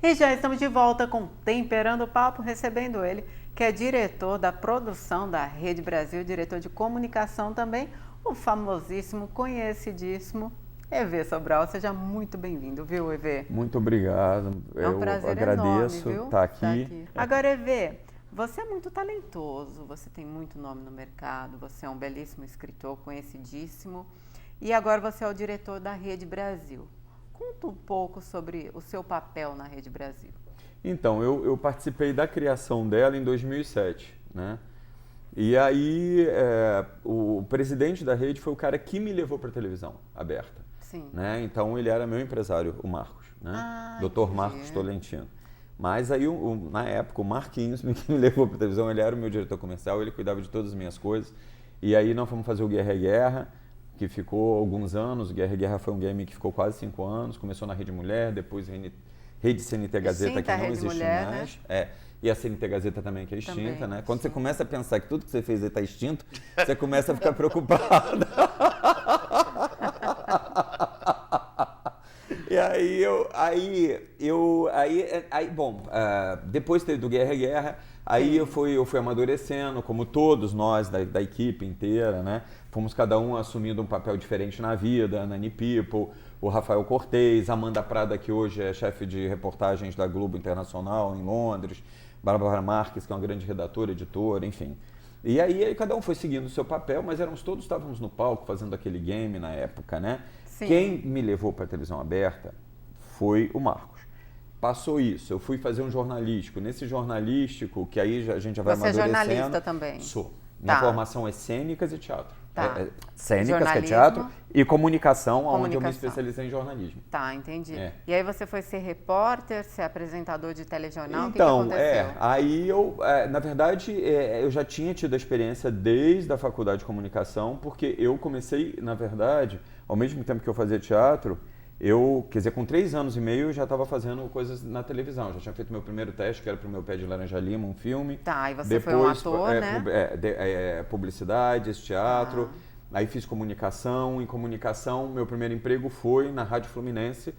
E já estamos de volta com Temperando o Papo, recebendo ele, que é diretor da produção da Rede Brasil, diretor de comunicação também, o famosíssimo, conhecidíssimo EV Sobral. Seja muito bem-vindo, viu, EV? Muito obrigado. É um prazer agradeço enorme, viu? estar aqui. Agora, EV, você é muito talentoso, você tem muito nome no mercado, você é um belíssimo escritor, conhecidíssimo, e agora você é o diretor da Rede Brasil. Conta um pouco sobre o seu papel na Rede Brasil. Então, eu participei da criação dela em 2007, né? E aí, o presidente da rede foi o cara que me levou para a televisão aberta. Sim. Né? Então, ele era meu empresário, o Marcos, né? Dr. Marcos Tolentino. Mas aí, na época, o Marquinhos, que me levou para a televisão, ele era o meu diretor comercial, ele cuidava de todas as minhas coisas. E aí, nós fomos fazer o Guerra é Guerra, que ficou alguns anos. O Guerra é Guerra foi um game que ficou quase 5 anos. Começou na Rede Mulher, depois Rede CNT Gazeta, que não existe Mulher, mais. Né? E a CNT Gazeta também, que é extinta, também, né? Quando sim. você começa a pensar que tudo que você fez aí está extinto, você começa a ficar preocupado. E aí, depois do Guerra é Guerra, aí eu fui amadurecendo, como todos nós da equipe inteira, né? Fomos cada um assumindo um papel diferente na vida, a Nani People, o Rafael Cortez, a Amanda Prada, que hoje é chefe de reportagens da Globo Internacional em Londres, Bárbara Marques, que é uma grande redatora, editora, enfim. E aí cada um foi seguindo o seu papel, mas estávamos no palco fazendo aquele game na época, né? Sim. Quem me levou para a televisão aberta foi o Marcos. Passou isso, eu fui fazer um jornalístico. Nesse jornalístico, que aí a gente já vai amadurecendo. Você é jornalista também? Sou. Minha formação é cênicas e teatro. Tá. Cênicas, que é teatro, e comunicação, onde eu me especializei em jornalismo. Tá, entendi. E aí você foi ser repórter, ser apresentador de telejornal? Então, o que aconteceu? Aí na verdade, eu já tinha tido a experiência desde a faculdade de comunicação, porque eu comecei, na verdade, ao mesmo tempo que eu fazia teatro, com 3 anos e meio eu já estava fazendo coisas na televisão. Já tinha feito meu primeiro teste, que era pro Meu Pé de Laranja Lima, um filme. Tá, e você foi um ator, né? Publicidades, teatro. Aí fiz comunicação. Em comunicação, meu primeiro emprego foi na Rádio Fluminense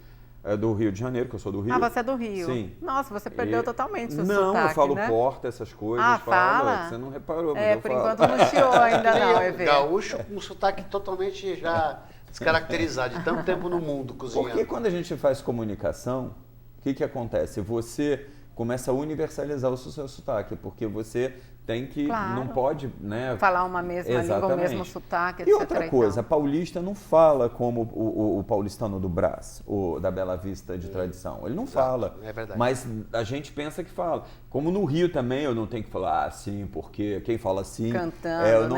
do Rio de Janeiro, que eu sou do Rio. Você é do Rio? Sim. Nossa, você perdeu totalmente o Não, sotaque, eu falo né? porta, essas coisas. Fala? Você não reparou, mas eu por falo. enquanto não chiou ainda não, EV. Gaúcho com sotaque totalmente já descaracterizado, de tanto tempo no mundo cozinhando. Porque quando a gente faz comunicação, o que acontece? Você começa a universalizar o seu sotaque, porque você tem que, não pode, né? Falar uma mesma língua, o mesmo sotaque, etc. E outra coisa, paulista não fala como o paulistano do Brás, ou da Bela Vista de tradição. Ele não fala. É verdade. Mas a gente pensa que fala. Como no Rio também, eu não tenho que falar assim, porque quem fala assim... Cantando,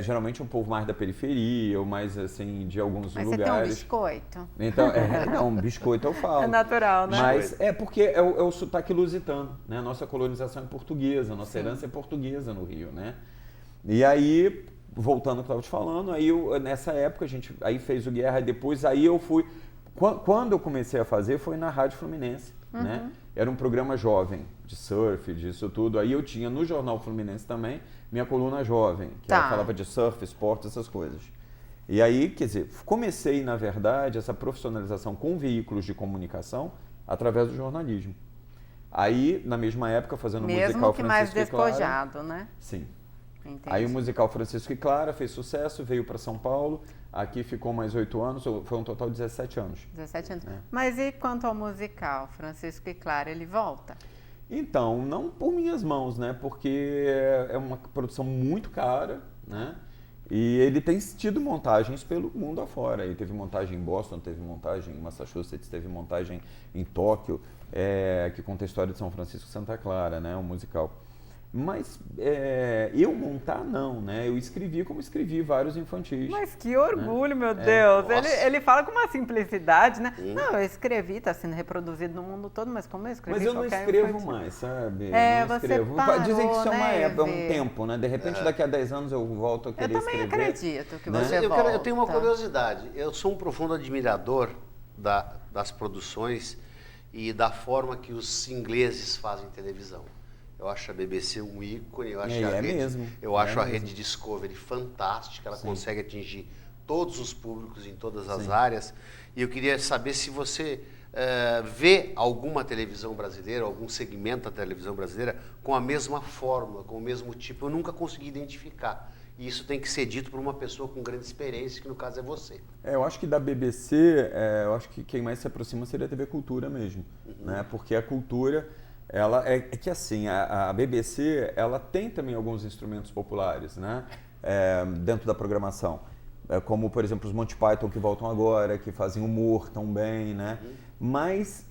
geralmente é um povo mais da periferia, ou mais assim, de alguns lugares. Mas você tem um biscoito? Então, não, biscoito eu falo. É natural, né? Mas porque é o sotaque lusitano, né? A nossa colonização é portuguesa, a nossa herança é portuguesa no Rio, né? E aí, voltando ao que eu estava te falando, aí nessa época a gente aí fez o Guerra, e depois aí eu fui... Quando eu comecei a fazer foi na Rádio Fluminense, né? Era um programa jovem, de surf, disso tudo. Aí eu tinha no Jornal Fluminense também minha coluna jovem, que ela falava de surf, esporte, essas coisas. E aí, quer dizer, comecei, na verdade, essa profissionalização com veículos de comunicação através do jornalismo. Aí, na mesma época, fazendo o musical Francisco mais despojado, Clara, né? Sim. Entendi. Aí o musical Francisco e Clara fez sucesso, veio para São Paulo, aqui ficou mais 8 anos, foi um total de 17 anos. 17 anos. Mas e quanto ao musical Francisco e Clara, ele volta? Então, não por minhas mãos, né? Porque é uma produção muito cara, né? E ele tem tido montagens pelo mundo afora. Ele teve montagem em Boston, teve montagem em Massachusetts, teve montagem em Tóquio, que conta a história de São Francisco e Santa Clara, né? Um musical. Mas eu montar não, né? Eu escrevi como escrevi vários infantis. Mas que orgulho, meu Deus! Ele fala com uma simplicidade, né? Sim. Não, eu escrevi, está sendo reproduzido no mundo todo, mas como eu escrevi Mas eu não escrevo mais, sabe? Não você escrevo. parou, Dizem que isso é uma né, época, é um tempo, né? De repente, daqui a 10 anos eu volto a querer escrever. Eu também acredito que Mas você volta. eu tenho uma curiosidade. Eu sou um profundo admirador das produções e da forma que os ingleses fazem televisão. Eu acho a BBC um ícone, eu acho a rede Discovery fantástica, ela consegue atingir todos os públicos, em todas as áreas. E eu queria saber se você vê alguma televisão brasileira, algum segmento da televisão brasileira com a mesma fórmula, com o mesmo tipo. Eu nunca consegui identificar. E isso tem que ser dito por uma pessoa com grande experiência, que no caso é você. Eu acho que da BBC, eu acho que quem mais se aproxima seria a TV Cultura mesmo, né? Porque a cultura, ela é que assim, a BBC, ela tem também alguns instrumentos populares, né? Dentro da programação, como por exemplo os Monty Python que voltam agora, que fazem humor tão bem, né? Mas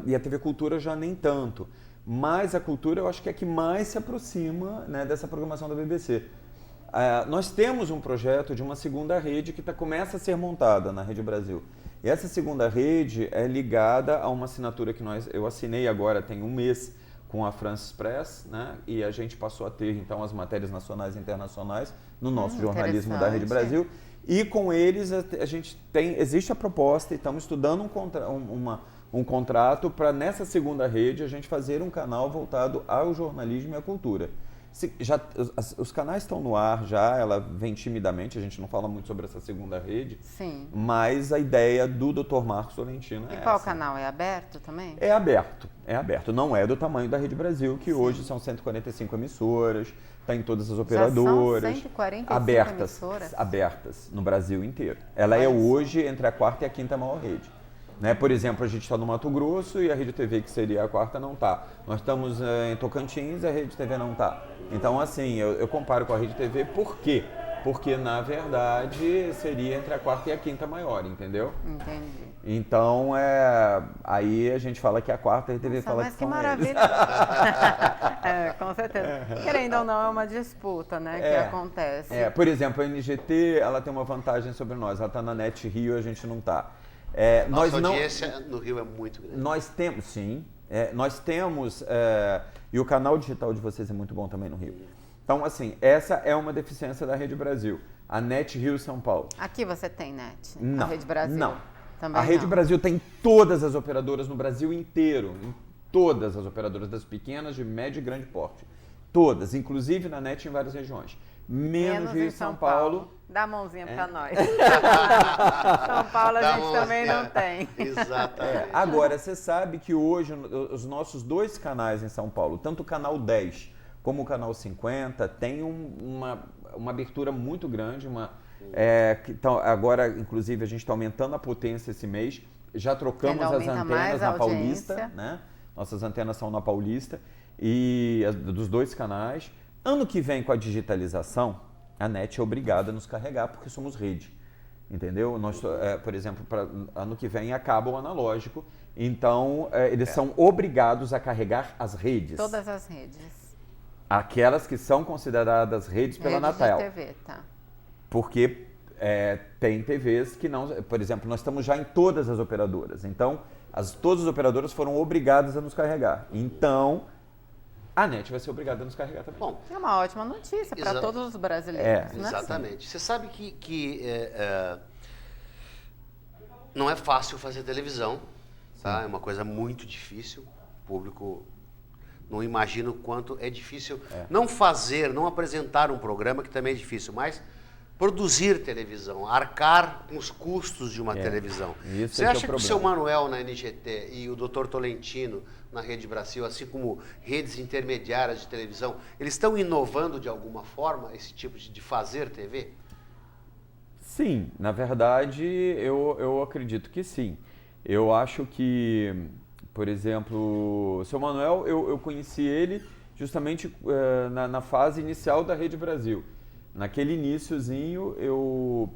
e a TV Cultura já nem tanto. Mas a cultura eu acho que é a que mais se aproxima, né, dessa programação da BBC. Nós temos um projeto de uma segunda rede que começa a ser montada na Rede Brasil. E essa segunda rede é ligada a uma assinatura que eu assinei agora tem um mês com a France Press, né? E a gente passou a ter então as matérias nacionais e internacionais no nosso jornalismo da Rede Brasil. E com eles existe a proposta e estamos estudando um contrato para nessa segunda rede a gente fazer um canal voltado ao jornalismo e à cultura. Os canais estão no ar já, ela vem timidamente, a gente não fala muito sobre essa segunda rede. Sim. Mas a ideia do Dr. Marcos Tolentino é qual essa. canal? É aberto também? É aberto. Não é do tamanho da Rede Brasil, que hoje são 145 emissoras, está em todas as operadoras. Já são 145 emissoras? Abertas no Brasil inteiro. Ela é hoje entre a quarta e a quinta maior rede. Né? Por exemplo, a gente está no Mato Grosso e a Rede TV, que seria a quarta, não está. Nós estamos em Tocantins e a Rede TV não está. Então, assim, eu comparo com a Rede TV, por quê? Porque, na verdade, seria entre a quarta e a quinta maior, entendeu? Entendi. Então, aí a gente fala que a quarta, a Rede TV fala mas que que são maravilha! Com certeza. Querendo ou não, é uma disputa, né, que acontece. Por exemplo, a NGT, ela tem uma vantagem sobre nós. Ela está na NET Rio, a gente não está. Nossa audiência no Rio é muito grande. Nós temos, sim. Nós temos, e o canal digital de vocês é muito bom também no Rio. Então, assim, essa é uma deficiência da Rede Brasil. A NET Rio São Paulo. Aqui você tem NET? Não. A Rede Brasil? Não. Também a Rede Brasil tem todas as operadoras no Brasil inteiro. Em todas as operadoras, das pequenas, de médio e grande porte. Todas, inclusive na NET em várias regiões. Menos Rio e São Paulo. Dá a mãozinha pra nós. São Paulo a gente também não tem. Exatamente. Agora, você sabe que hoje os nossos dois canais em São Paulo, tanto o canal 10 como o canal 50, tem uma abertura muito grande. Então, agora, inclusive, a gente está aumentando a potência esse mês. Já trocamos as antenas na Paulista, né? Nossas antenas são na Paulista, e dos dois canais. Ano que vem, com a digitalização, a NET é obrigada a nos carregar, porque somos rede, entendeu? Nós, por exemplo, ano que vem acaba o analógico, então eles são obrigados a carregar as redes. Todas as redes. Aquelas que são consideradas redes pela Anatel. TV, tá. Porque tem TVs que não... Por exemplo, nós estamos já em todas as operadoras, então todas as operadoras foram obrigadas a nos carregar. Então... a NET vai ser obrigada a nos carregar também. Bom, é uma ótima notícia para todos os brasileiros, né? Exatamente. Você sabe que não é fácil fazer televisão, tá? É uma coisa muito difícil. O público não imagina o quanto é difícil não fazer, não apresentar um programa, que também é difícil, mas produzir televisão, arcar com os custos de uma televisão. Você acha que o seu Manuel na NGT e o Dr. Tolentino na Rede Brasil, assim como redes intermediárias de televisão, eles estão inovando de alguma forma esse tipo de fazer TV? Sim, na verdade eu acredito que sim. Eu acho que, por exemplo, o seu Manuel, eu conheci ele justamente na fase inicial da Rede Brasil. Naquele iniciozinho, eu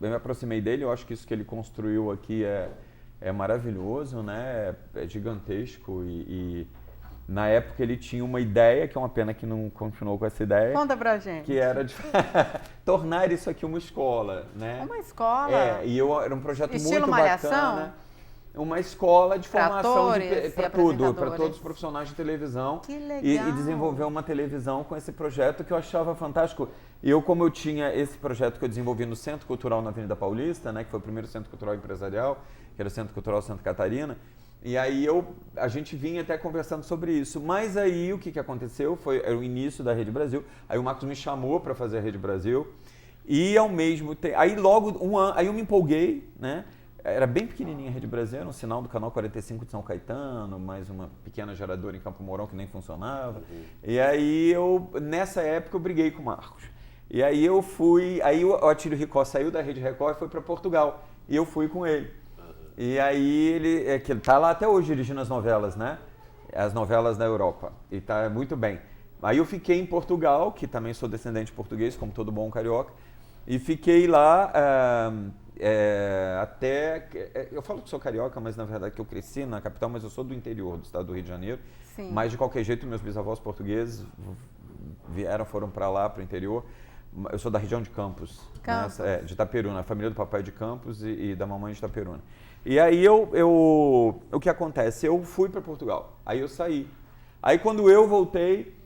me aproximei dele. Eu acho que isso que ele construiu aqui é maravilhoso, né? É gigantesco e na época ele tinha uma ideia, que é uma pena que não continuou com essa ideia. Conta pra gente. Que era de tornar isso aqui uma escola, né? Uma escola? Era um projeto Estilo muito Malhação? bacana. Uma escola de formação para tudo, para todos os profissionais de televisão. Que legal. E desenvolver uma televisão com esse projeto que eu achava fantástico. Como eu tinha esse projeto que eu desenvolvi no Centro Cultural na Avenida Paulista, né, que foi o primeiro Centro Cultural Empresarial, que era o Centro Cultural Santa Catarina, e aí a gente vinha até conversando sobre isso. Mas aí o que aconteceu era o início da Rede Brasil. Aí o Marcos me chamou para fazer a Rede Brasil. E ao mesmo tempo, aí logo aí eu me empolguei, né? Era bem pequenininha a Rede Brasil, era um sinal do canal 45 de São Caetano, mais uma pequena geradora em Campo Mourão que nem funcionava. E aí nessa época eu briguei com o Marcos. E aí aí o Atílio Ricó saiu da Rede Record e foi para Portugal. E eu fui com ele. E aí ele tá lá até hoje dirigindo as novelas, né? As novelas da Europa. E tá muito bem. Aí eu fiquei em Portugal, que também sou descendente português, como todo bom carioca. E fiquei lá até... Eu falo que sou carioca, mas na verdade que eu cresci na capital, mas eu sou do interior do estado do Rio de Janeiro. Sim. Mas de qualquer jeito, meus bisavós portugueses foram para lá, para o interior. Eu sou da região de Campos. Né? De Itaperuna, a família do papai de Campos e da mamãe de Itaperuna. E aí o que acontece? Eu fui para Portugal, aí eu saí. Aí quando eu voltei,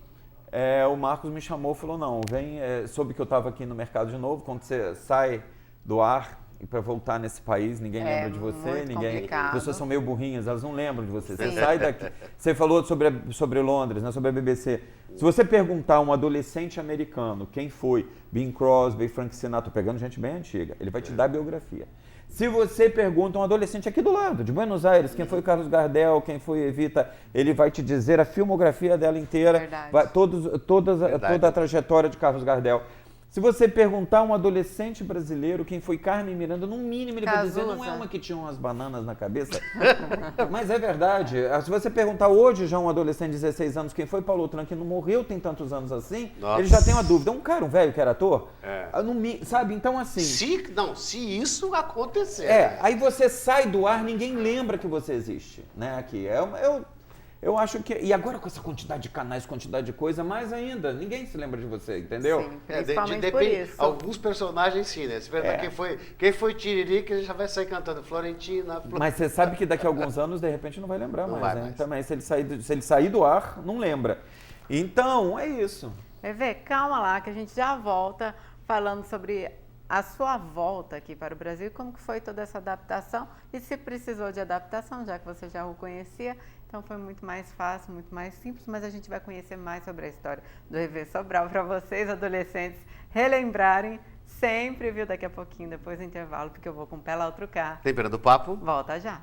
o Marcos me chamou e falou, não, vem, soube que eu estava aqui no mercado de novo, quando você sai do ar e para voltar nesse país, ninguém lembra de você, as pessoas são meio burrinhas, elas não lembram de você. Você sai daqui, você falou sobre Londres, né, sobre a BBC. Se você perguntar a um adolescente americano quem foi Bing Crosby, Frank Sinatra, pegando gente bem antiga, ele vai te dar a biografia. Se você pergunta a um adolescente aqui do lado, de Buenos Aires, quem foi Carlos Gardel, quem foi Evita, ele vai te dizer a filmografia dela inteira, toda a trajetória de Carlos Gardel. Se você perguntar a um adolescente brasileiro quem foi Carmen Miranda, no mínimo ele vai dizer, não é uma que tinha umas bananas na cabeça. Mas é verdade. Se você perguntar hoje já a um adolescente de 16 anos quem foi Paulo Otran, que não morreu tem tantos anos assim, ele já tem uma dúvida. Um velho que era ator? Sabe? Então assim... Se isso acontecer. Aí você sai do ar, ninguém lembra que você existe. Né? Aqui. Eu acho que... E agora com essa quantidade de canais, quantidade de coisa, mais ainda, ninguém se lembra de você, entendeu? Sim, principalmente por isso. Alguns personagens sim, né? Se perguntar quem foi Tiririca, ele já vai sair cantando Florentina. Mas você sabe que daqui a alguns anos, de repente, não vai lembrar mais, né? Também, se ele sair do ar, não lembra. Então, é isso. Vê, calma lá, que a gente já volta falando sobre a sua volta aqui para o Brasil, como que foi toda essa adaptação e se precisou de adaptação, já que você já o conhecia. Então foi muito mais fácil, muito mais simples, mas a gente vai conhecer mais sobre a história do RV Sobral para vocês, adolescentes, relembrarem sempre, viu? Daqui a pouquinho, depois do intervalo, porque eu vou com o pé lá outro carro. Temperando o papo. Volta já.